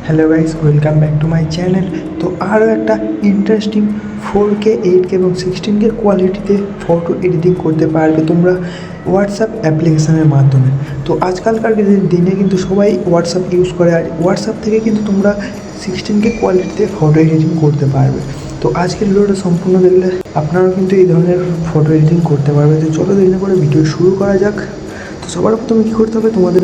Hello guys, welcome back to my channel. তো আরও একটা ইন্টারেস্টিং 4K 8K এবং 16K কোয়ালিটিতে ফটো এডিটিং করতে পারবে তোমরা হোয়াটসঅ্যাপ অ্যাপ্লিকেশানের মাধ্যমে। তো আজকালকার দিনে কিন্তু সবাই হোয়াটসঅ্যাপ ইউজ করে, আর হোয়াটসঅ্যাপ থেকে কিন্তু তোমরা 16K কোয়ালিটিতে ফটো এডিটিং করতে পারবে। তো আজকের ভিডিওটা সম্পূর্ণ দেখলে আপনারাও কিন্তু এই ধরনের ফটো এডিটিং করতে পারবে। তো চলো দেরি করে ভিডিও শুরু করা যাক। তো সবার প্রথমে কী করতে হবে, তোমাদের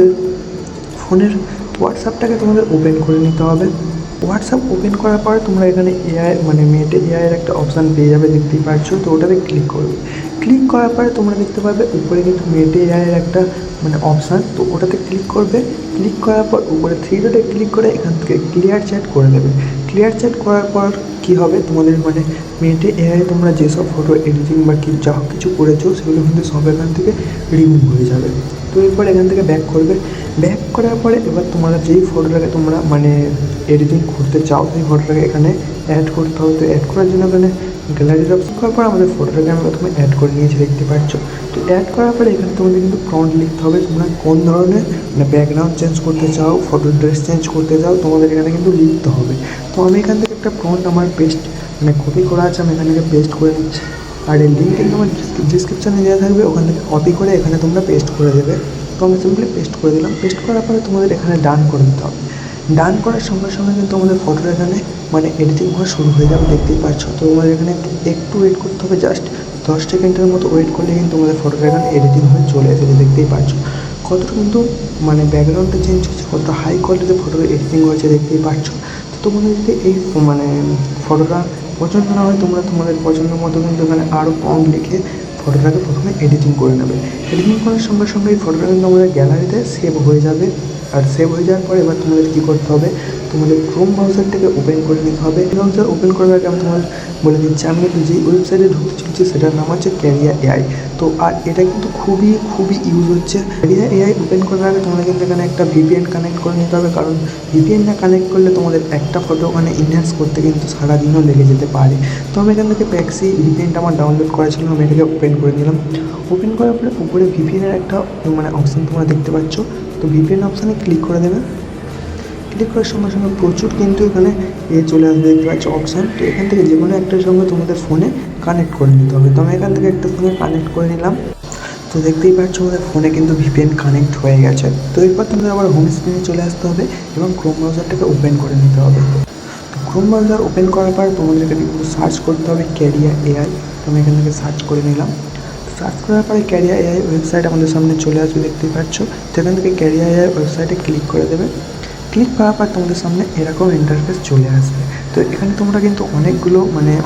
ফোনের হোয়াটসঅ্যাপটাকে তোমাদের ওপেন করে নিতে হবে। হোয়াটসঅ্যাপ ওপেন করার পর তোমরা এখানে এআই মেটে এআইয়ের একটা অপশান পেয়ে যাবে, দেখতেই পাচ্ছ। তো ওটাতে ক্লিক করবে। ক্লিক করার পরে তোমরা দেখতে পাবে উপরে কিন্তু মেটে এআইয়ের একটা অপশান, তো ওটাতে ক্লিক করবে। ক্লিক করার পর উপরে থ্রি ডটে ক্লিক করে এখান থেকে ক্লিয়ার চ্যাট করে দেবে। ক্লিয়ার চ্যাট করার পর কী হবে, তোমাদের মেটে এআই তোমরা যেসব ফটো এডিটিং বা যা কিছু করেছো সেগুলো কিন্তু সব এখান থেকে রিমুভ হয়ে যাবে। তো এরপর এখান থেকে ব্যাক করবে। ব্যাক করার পরে এবার তোমরা যেই ফটোটাকে তোমরা এডিটিং করতে চাও সেই ফটোটাকে এখানে অ্যাড করতে হবে। তো অ্যাড করার জন্য এখানে গ্যালারির অপশন করার পর আমাদের ফটোটাকে আমি প্রথমে অ্যাড করে নিয়েছি, দেখতে পাচ্ছ। তো অ্যাড করার পরে এখানে তোমাদের কিন্তু প্রম্পট লিখতে হবে, তোমরা কোন ধরনের ব্যাকগ্রাউন্ড চেঞ্জ করতে চাও, ফটো ড্রেস চেঞ্জ করতে চাও, তোমাদের এখানে কিন্তু লিখতে হবে। তো আমি এখান থেকে একটা প্রম্পট আমার পেস্ট কপি করা আছে, আমি এখান থেকে পেস্ট করে নিচ্ছি। আর এই লিঙ্ক কিন্তু আমার ডিসক্রিপশানে দেওয়া থাকবে, ওখান থেকে কপি করে এখানে তোমরা পেস্ট করে দেবে। তো আমি সিম্পলি পেস্ট করে দিলাম। পেস্ট করার পরে তোমাদের এখানে ডান করে দিতে হবে। ডান করার সঙ্গে সঙ্গে কিন্তু আমাদের ফটোটা এখানে এডিটিং হওয়া শুরু হয়ে যাবে, দেখতেই পাচ্ছ। তো তোমাদের এখানে একটু ওয়েট করতে হবে, জাস্ট 10 সেকেন্ডের মতো ওয়েট করলে কিন্তু তোমাদের ফটোটা এখানে এডিটিং হয়ে চলে এসেছে, দেখতেই পাচ্ছ। কতটা কিন্তু ব্যাকগ্রাউন্ডটা চেঞ্জ হচ্ছে, কতটা হাই কোয়ালিটিতে ফটোটা এডিটিং হয়েছে, দেখতেই পাচ্ছ। তো তোমাদের যদি এই ফটোটা পছন্দ না হয়, তোমরা তোমাদের পছন্দ মতো কিন্তু এখানে আরও প্রম্পট লিখে ফটোটাকে প্রথমে এডিটিং করে নেবে। এডিটিং করার সঙ্গে সঙ্গে এই ফটোটা কিন্তু আমাদের গ্যালারিতে সেভ হয়ে যাবে। আর সেভ হয়ে যাওয়ার পরে এবার তোমাদের কী করতে হবে, তোমাদের ক্রোম ব্রাউজারটাকে ওপেন করে নিতে হবে। ব্রাউজার ওপেন করার আগে আমি তোমাদের বলে দিচ্ছি, আমি কিন্তু যেই ওয়েবসাইটে ঢুকতে চলছি সেটার নাম হচ্ছে ক্যারিয়া এআই। তো আর এটা কিন্তু খুবই ইউজ হচ্ছে। ক্যারিয়া এআই ওপেন করার আগে তোমাদের কিন্তু এখানে একটা ভিপিএন কানেক্ট করে নিতে হবে, কারণ ভিপিএন না কানেক্ট করলে তোমাদের একটা ফটো ইনহ্যান্স করতে কিন্তু সারাদিনও লেগে যেতে পারে। তো আমি এখান থেকে প্যাক্সি ভিপিএনটা আমার ডাউনলোড করা ছিল, আমি এটাকে ওপেন করে নিলাম। ওপেন করার পরে উপরে ভিপিএনের একটা অপশান তোমরা দেখতে পাচ্ছ। তো ভিপিএন অপশানে ক্লিক করে দেবে। ক্লিক করার সঙ্গে সঙ্গে প্রচুর কিন্তু এখানে চলে আসবে, দেখতে পাচ্ছ অপশান। তো এখান থেকে যে কোনো একটার সঙ্গে তোমাদের ফোনে কানেক্ট করে নিতে হবে। তো আমি এখান থেকে একটা ফোনে কানেক্ট করে নিলাম। তো দেখতেই পাচ্ছ আমাদের ফোনে কিন্তু ভিপিএন কানেক্ট হয়ে গেছে। তো এরপর তোমাদের আবার হোম স্ক্রিনে চলে আসতে হবে এবং ক্রোম ব্রাউজারটাকে ওপেন করে নিতে হবে। তো ক্রোম ব্রাউজার ওপেন করার পর তোমাদেরকে কিন্তু সার্চ করতে হবে ক্যারিয়া এআই। তো আমি এখান থেকে সার্চ করে নিলাম। সার্চ করার পরে ক্যারিয়া এআই ওয়েবসাইট আমাদের সামনে চলে আসবে, দেখতেই পাচ্ছ। তো এখান থেকে ক্যারিয়া এআই ওয়েবসাইটে ক্লিক করে দেবে। ক্লিক করার পর তোমাদের সামনে এরকম ইন্টারফেস চলে আসবে। তো এখানে তোমরা কিন্তু অনেকগুলো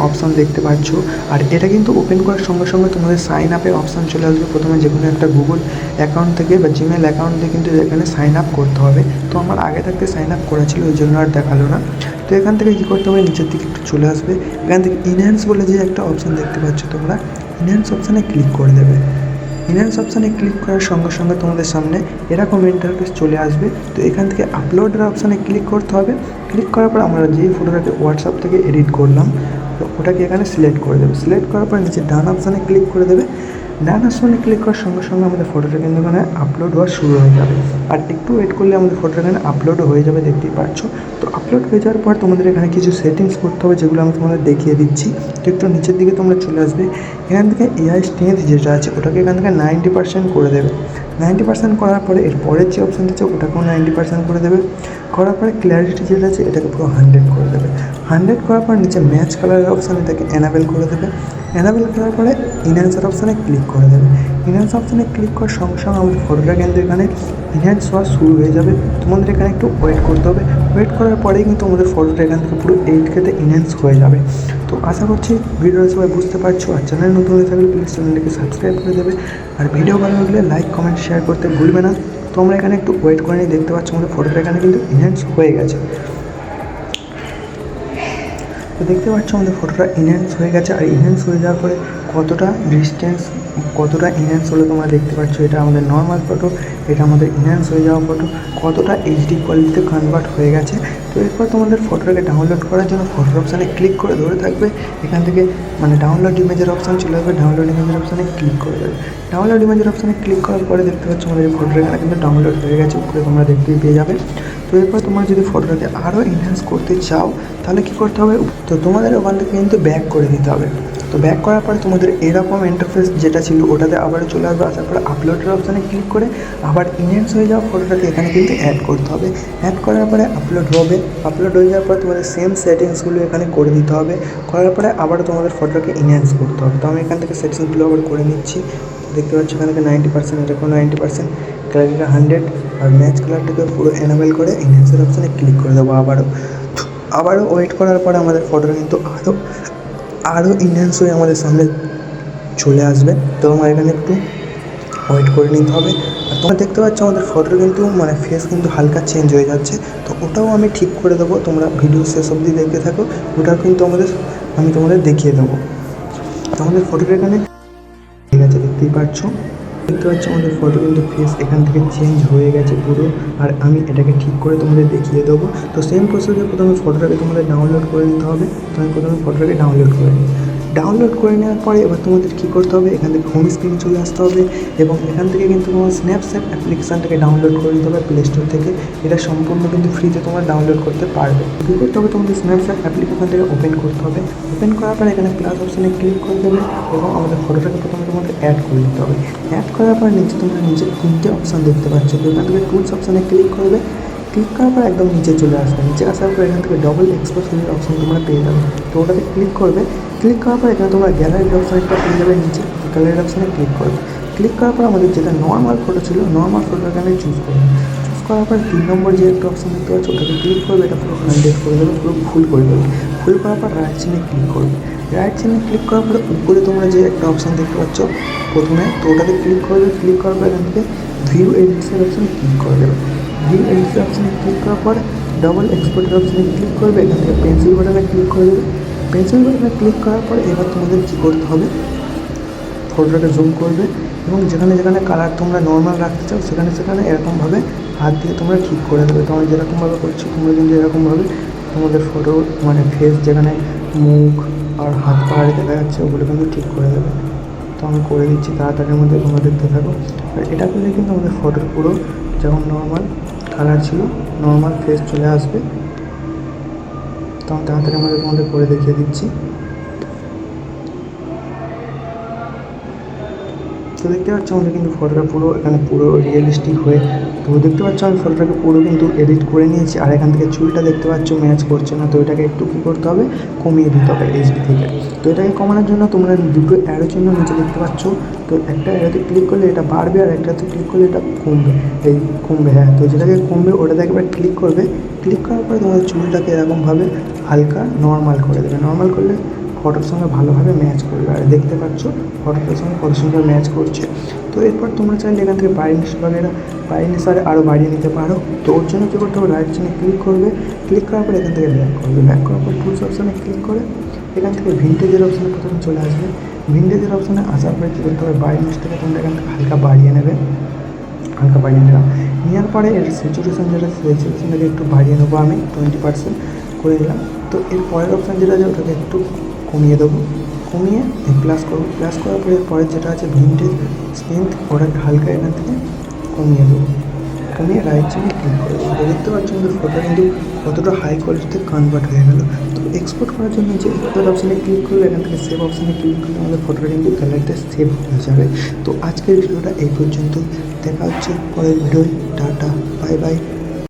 অপশান দেখতে পাচ্ছ। আর এটা কিন্তু ওপেন করার সঙ্গে সঙ্গে তোমাদের সাইন আপের অপশান চলে আসবে। প্রথমে যে কোনো একটা গুগল অ্যাকাউন্ট থেকে বা জিমেল অ্যাকাউন্ট থেকে কিন্তু এখানে সাইন আপ করতে হবে। তো আমার আগে থাকতে সাইন আপ করা ছিল, ওই জন্য আর দেখালো না। তো এখান থেকে কী করতে হবে, নিচের দিকে একটু চলে আসবে। এখান থেকে ইনহ্যান্স বলে যে একটা অপশান দেখতে পাচ্ছ, তোমরা ইনহ্যান্স অপশানে ক্লিক করে দেবে। ইনহ্যান্স অপশানে ক্লিক করার সঙ্গে সঙ্গে তোমাদের সামনে এরকম ইন্টারফেস চলে আসবে। তো এখান থেকে আপলোডের অপশানে ক্লিক করতে হবে। ক্লিক করার পর আমরা যেই ফটোটাকে হোয়াটসঅ্যাপ থেকে এডিট করলাম, তো ওটাকে এখানে সিলেক্ট করে দেবে। সিলেক্ট করার পর নিচে ডান অপশানে ক্লিক করে দেবে। ডান অপশানে ক্লিক করার সঙ্গে সঙ্গে আমাদের ফটোটা কিন্তু এখানে আপলোড হওয়া শুরু হয়ে যাবে। আর একটু ওয়েট করলে আমাদের ফটোটা এখানে আপলোডও হয়ে যাবে, দেখতেই পাচ্ছ। তো আপলোড হয়ে যাওয়ার পর তোমাদের এখানে কিছু সেটিংস করতে হবে, যেগুলো আমি তোমাদের দেখিয়ে দিচ্ছি। তো একটু নিচের দিকে তোমরা চলে আসবে। এখান থেকে এআই স্ট্রেংথ যেটা আছে ওটাকে এখান থেকে 90% করে দেবে। 90% করার পরে এর পরের যে অপশান আছে ওটাকেও 90% করে দেবে। করার পরে ক্ল্যারিটি যেটা আছে এটাকে পুরো 100 করে দেবে। 100 করার পর নিচে ম্যাচ কালারের অপশান এটাকে এনাবেল করে দেবে। এনাবেল করার পরে ইনহ্যান্সের অপশানে ক্লিক করে দেবে। ইনহ্যান্স অপশানে ক্লিক করার সঙ্গে সঙ্গে আমাদের ফটোটা কিন্তু এখানে ইনহ্যান্স হওয়া শুরু হয়ে যাবে। তোমাদের এখানে একটু ওয়েট করতে হবে। ওয়েট করার পরেই কিন্তু আমাদের ফটোটা এখান থেকে পুরো 8Kতে ইনহ্যান্স হয়ে যাবে। তো আশা করছি ভিডিওটা সবাই বুঝতে পারছো। আর চ্যানেল নতুন হয়ে থাকলে প্লিজ চ্যানেলটিকে সাবস্ক্রাইব করে দেবে। আর ভিডিও ভালো লাগলে লাইক কমেন্ট শেয়ার করতে ভুলবে না। তো আমরা এখানে একটু ওয়েট করে নিয়ে দেখতে পাচ্ছি আমাদের ফটোটা এখানে কিন্তু ইনহ্যান্স হয়ে গেছে। তো দেখতে পাচ্ছ আমাদের ফটোটা ইনহ্যান্স হয়ে গেছে। আর ইনহ্যান্স হয়ে যাওয়ার পরে কতটা ডিস্টেন্স, কতটা ইনহ্যান্স হলো তোমরা দেখতে পাচ্ছ। এটা আমাদের নর্মাল ফটো, এটা আমাদের ইনহ্যান্স হয়ে যাওয়া ফটো, কতটা এইচডি কোয়ালিটিতে কনভার্ট হয়ে গেছে। তো এরপর তোমাদের ফটোটাকে ডাউনলোড করার জন্য ফটোর অপশানে ক্লিক করে ধরে থাকবে। এখান থেকে ডাউনলোড ইমেজের অপশান চলে আসবে। ডাউনলোড ইমেজের অপশানে ক্লিক করে দেবে। ডাউনলোড ইমেজের অপশানে ক্লিক করার পরে দেখতে পাচ্ছ আমাদের ফটোটা এখানে কিন্তু ডাউনলোড হয়ে গেছে, উপরে তোমরা দেখতেই পেয়ে যাবে। তো এরপর তোমরা যদি ফটোটাকে আরও এনহ্যান্স করতে চাও তাহলে কী করতে হবে, তো তোমাদের ওখান থেকে কিন্তু ব্যাক করে দিতে হবে। তো ব্যাক করার পরে তোমাদের এরকম ইন্টারফেস যেটা ছিল ওটাতে আবার চলে আসবে। আসার পরে আপলোডের অপশানে ক্লিক করে আবার এনহ্যান্স হয়ে যাওয়া ফটোটাকে এখানে কিন্তু অ্যাড করতে হবে। অ্যাড করার পরে আপলোড হবে। আপলোড হয়ে যাওয়ার পর তোমাদের সেম সেটিংসগুলো এখানে করে দিতে হবে। করার পরে আবার তোমাদের ফটোটাকে এনহ্যান্স করতে হবে। তো আমি এখান থেকে সেটিংসগুলো আবার করে নিচ্ছি। দেখতে পাচ্ছ এখান থেকে 90%, এটা কোনো 90%, ক্লারিটি 100 আর ম্যাচ কালারটাকে পুরো এনাবেল করে এনহ্যান্সের অপশানে ক্লিক করে দেবো। আবারও ওয়েট করার পরে আমাদের ফটোটা কিন্তু আরও এনহ্যান্স হয়ে আমাদের সামনে চলে আসবে। তো আমার এখানে একটু ওয়েট করে নিতে হবে। আর তোমরা দেখতে পাচ্ছ আমাদের ফটোর কিন্তু মানে ফেস কিন্তু হালকা চেঞ্জ হয়ে যাচ্ছে। তো ওটাও আমি ঠিক করে দেবো, তোমরা ভিডিও শেষ অবধি দেখতে থাকো। ওটাও কিন্তু আমি তোমাদের দেখিয়ে দেবো। তো আমাদের ফটোটা এখানে ঠিক আছে, দেখতে পাচ্ছ আমাদের ফটো কিন্তু ফেস এখান থেকে চেঞ্জ হয়ে গেছে পুরো। আর আমি এটাকে ঠিক করে তোমাদের দেখিয়ে দেবো। তো সেম প্রসেসে প্রথমে ফটোটাকে তোমাদের ডাউনলোড করে নিতে হবে। তো আমি প্রথমে ফটোটাকে ডাউনলোড করে নেওয়ার পরে এবার তোমাদের কী করতে হবে, এখান থেকে হোম স্ক্রিনে চলে আসতে হবে এবং এখান থেকে কিন্তু তোমার স্ন্যাপচ্যাট অ্যাপ্লিকেশানটাকে ডাউনলোড করে নিতে হবে প্লে স্টোর থেকে। এটা সম্পূর্ণ কিন্তু ফ্রিতে তোমরা ডাউনলোড করতে পারবে। কী করতে হবে, তোমাদের স্ন্যাপচ্যাট অ্যাপ্লিকেশানটাকে ওপেন করতে হবে। ওপেন করার পরে এখানে প্লাস অপশানে ক্লিক করে দেবে এবং আমাদের ফটোটাকে প্রথমে তোমাদের অ্যাড করে দিতে হবে। অ্যাড করার পর তোমরা নিচে 3টে অপশান দেখতে পাচ্ছ। তো এখান থেকে টুলস অপশানে ক্লিক করবে। ক্লিক করার পর একদম নিচে চলে আসবে। নিচে আসার পর এখান থেকে ডবল এক্সপোজ অপশান তোমরা পেয়ে যাবে। তো ওটাতে ক্লিক করবে। ক্লিক করার পর এখানে তোমরা গ্যালারির অপশানটা পেয়ে যাবে নিচে। গ্যালারির অপশানে ক্লিক করবে। ক্লিক করার পর আমাদের যেটা নর্মাল ফটো ছিল, নর্মাল ফটোটাকে আমি চুজ করবো। চুজ করার পর 3 নম্বর যে একটা অপশান দেখতে পাচ্ছ ওটাকে ক্লিক করবে। এটা পুরো 100 করে দেবে, পুরো ফুল করে দেবে। ফুল করার পর রাইট চিহ্নে ক্লিক করবে। রাইট চিহ্নে ক্লিক করার পরে উপরে তোমরা যে একটা অপশান দেখতে পাচ্ছ প্রথমে, তো ওটাতে ক্লিক করবে। ক্লিক করার পর এখান থেকে ভিউ এডিটসের অপশানে ক্লিক করে দেবে। ভিউ এডিটসের অপশানে ক্লিক করার পর ডবল এক্সপোর্টের অপশানে ক্লিক করবে। এখান থেকে পেন্সিল বাটনে ক্লিক করে দেবে। পেন্সিল বাটনে ক্লিক করার পর এবার তোমাদের কী করতে হবে, ফটোটাকে জুম করবে এবং যেখানে যেখানে কালার তোমরা নর্মাল রাখতে চাও সেখানে এরকমভাবে হাত দিয়ে তোমরা ঠিক করে দেবে। তো আমি যেরকমভাবে করছি তোমরা কিন্তু এরকমভাবে তোমাদের ফটো মানে ফেস যেখানে মুখ আর হাত পাহাড়ে দেখা যাচ্ছে ওগুলো কিন্তু ঠিক করে দেবে। তো আমি করে দিচ্ছি তাড়াতাড়ির মধ্যে, তোমরা দেখতে থাকো। আর এটা করলে কিন্তু আমাদের ফটোর পুরো যেমন নর্মাল কালার ছিল নর্মাল ফেস চলে আসবে। তো আমি তাড়াতাড়ির মধ্যে তোমাদের করে দেখিয়ে দিচ্ছি। তো দেখতে পাচ্ছ আমাদের কিন্তু ফটোটা পুরো এখানে পুরো রিয়েলিস্টিক হয়ে, তো দেখতে পাচ্ছ আমি ফটোটাকে পুরো কিন্তু এডিট করে নিয়েছি। আর এখান থেকে চুলটা দেখতে পাচ্ছ ম্যাচ করছে না, তো এটাকে একটু কী করতে হবে, কমিয়ে দিতে হবে এইচডি থেকে। তো এটাকে কমানোর জন্য তোমরা দুটো অ্যারো চিহ্ন নিচে দেখতে পাচ্ছ। তো একটা অ্যারোতে ক্লিক করলে এটা বাড়বে আর একটাতে ক্লিক করলে এটা কমবে। হ্যাঁ, তো যেটাকে কমবে ওটাতে একবার ক্লিক করবে। ক্লিক করার পরে তোমাদের চুলটাকে এরকমভাবে হালকা নর্মাল করে দেবে। নর্মাল করলে ফটোর সঙ্গে ভালোভাবে ম্যাচ করবে। আর দেখতে পাচ্ছ ফটোটার সঙ্গে কত সুন্দর ম্যাচ করছে। তো এরপর তোমরা চাইলে এখান থেকে ব্রাইটনেস আরও বাড়িয়ে নিতে পারো। তো ওর জন্য কী করতে হবে, রাইট চিহ্নে ক্লিক করবে। ক্লিক করার পর এখান থেকে ব্যাক করবে। ব্যাক করার পর টুলস অপশানে ক্লিক করে এখান থেকে ভিন্টেজের অপশানে প্রথমে চলে আসবে। ভিন্টেজের অপশানে আসার পরে কী করতে হবে, ব্রাইটনেসটাকে তোমরা এখান থেকে হালকা বাড়িয়ে নেওয়ার পরে এর স্যাচুরেশন যেটা স্যাচুরেশনটাকে একটু বাড়িয়ে নেবো আমি 20% করে দিলাম। তো এর পরের অপশান যেটা আছে ওটাকে একটু কমিয়ে দেবো। কমিয়ে প্লাস করবো। প্লাস করার পরে পরের যেটা আছে ভিন্টেজ স্ট্রেংথ, ওটাকে হালকা এখান থেকে কমিয়ে দেবো। কমিয়ে রাইট চিহ্নে ক্লিক করে দেবো। দেখতে পাচ্ছি আমাদের ফটো কিন্তু কতটা হাই কোয়ালিটিতে কনভার্ট হয়ে গেল। তো এক্সপোর্ট করার জন্য যে এক্সপোর্ট অপশানে ক্লিক করলে এখান থেকে সেভ অপশানে ক্লিক করলে আমাদের ফটোটা কিন্তু গ্যালারিতে সেভ হয়ে যাবে। তো আজকের ভিডিওটা এই পর্যন্ত, দেখা হচ্ছে পরের ভিডিওয়। Tata, bye bye.